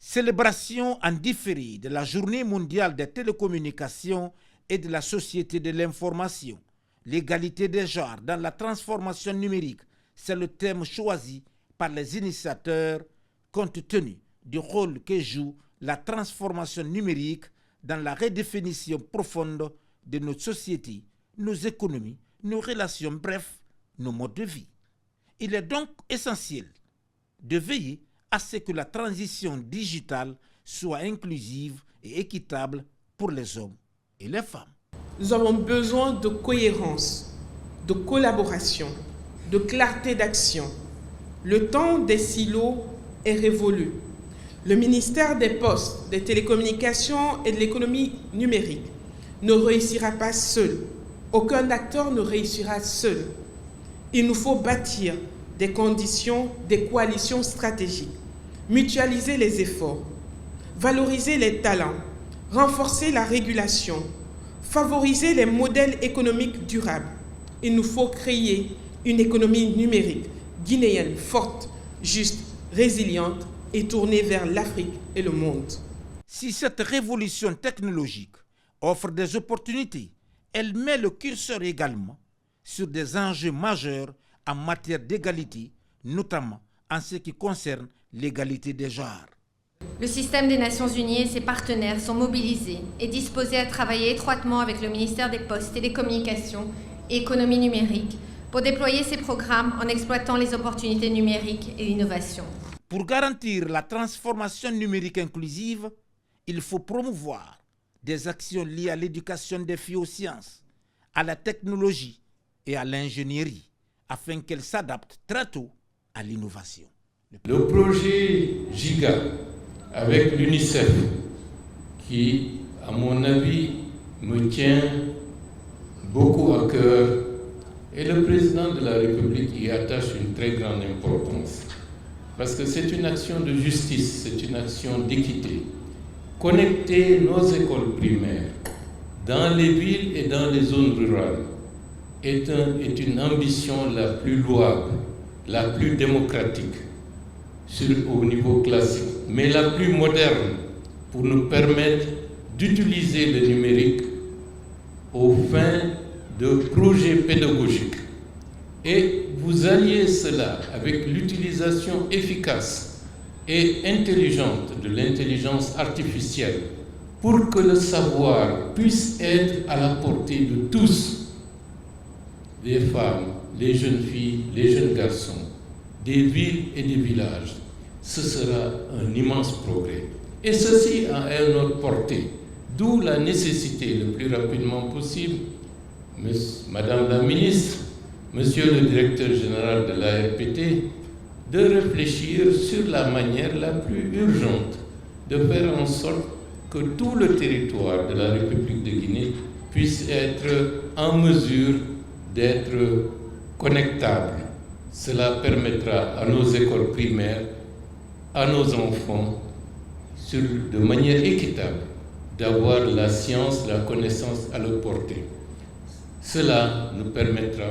Célébration en différé de la Journée mondiale des télécommunications et de la société de l'information. L'égalité des genres dans la transformation numérique, c'est le thème choisi par les initiateurs compte tenu du rôle que joue la transformation numérique dans la redéfinition profonde de nos sociétés, nos économies, nos relations, bref, nos modes de vie. Il est donc essentiel de veiller à ce que la transition digitale soit inclusive et équitable pour les hommes et les femmes. Nous avons besoin de cohérence, de collaboration, de clarté d'action. Le temps des silos est révolu. Le ministère des Postes, des Télécommunications et de l'économie numérique ne réussira pas seul. Aucun acteur ne réussira seul. Il nous faut bâtir des conditions, des coalitions stratégiques, mutualiser les efforts, valoriser les talents, renforcer la régulation, favoriser les modèles économiques durables. Il nous faut créer une économie numérique guinéenne forte, juste, résiliente et tournée vers l'Afrique et le monde. Si cette révolution technologique offre des opportunités, elle met le curseur également sur des enjeux majeurs en matière d'égalité, notamment en ce qui concerne l'égalité des genres. Le système des Nations Unies et ses partenaires sont mobilisés et disposés à travailler étroitement avec le ministère des Postes, Télécommunications et Économie numérique pour déployer ces programmes en exploitant les opportunités numériques et l'innovation. Pour garantir la transformation numérique inclusive, il faut promouvoir des actions liées à l'éducation des filles aux sciences, à la technologie et à l'ingénierie, afin qu'elles s'adaptent très tôt à l'innovation. Le projet GIGA avec l'UNICEF, qui, à mon avis, me tient beaucoup à cœur, et le président de la République y attache une très grande importance. Parce que c'est une action de justice, c'est une action d'équité. Connecter nos écoles primaires dans les villes et dans les zones rurales est une ambition la plus louable, la plus démocratique au niveau classique, mais la plus moderne pour nous permettre d'utiliser le numérique aux fins de projets pédagogiques. Et vous alliez cela avec l'utilisation efficace et intelligente de l'intelligence artificielle pour que le savoir puisse être à la portée de tous, les femmes, les jeunes filles, les jeunes garçons, des villes et des villages. Ce sera un immense progrès. Et ceci à notre portée, d'où la nécessité le plus rapidement possible, Madame la ministre, Monsieur le directeur général de l'ARPT, de réfléchir sur la manière la plus urgente de faire en sorte que tout le territoire de la République de Guinée puisse être en mesure d'être connectable. Cela permettra à nos écoles primaires, à nos enfants, de manière équitable, d'avoir la science, la connaissance à leur portée. Cela nous permettra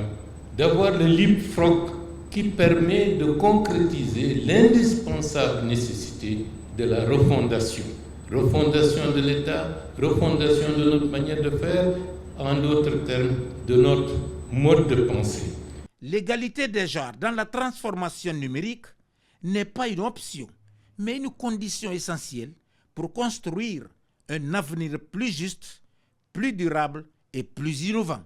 d'avoir le leapfrog qui permet de concrétiser l'indispensable nécessité de la refondation. Refondation de l'État, refondation de notre manière de faire, en d'autres termes, de notre mode de pensée. L'égalité des genres dans la transformation numérique n'est pas une option, mais une condition essentielle pour construire un avenir plus juste, plus durable et plus innovant.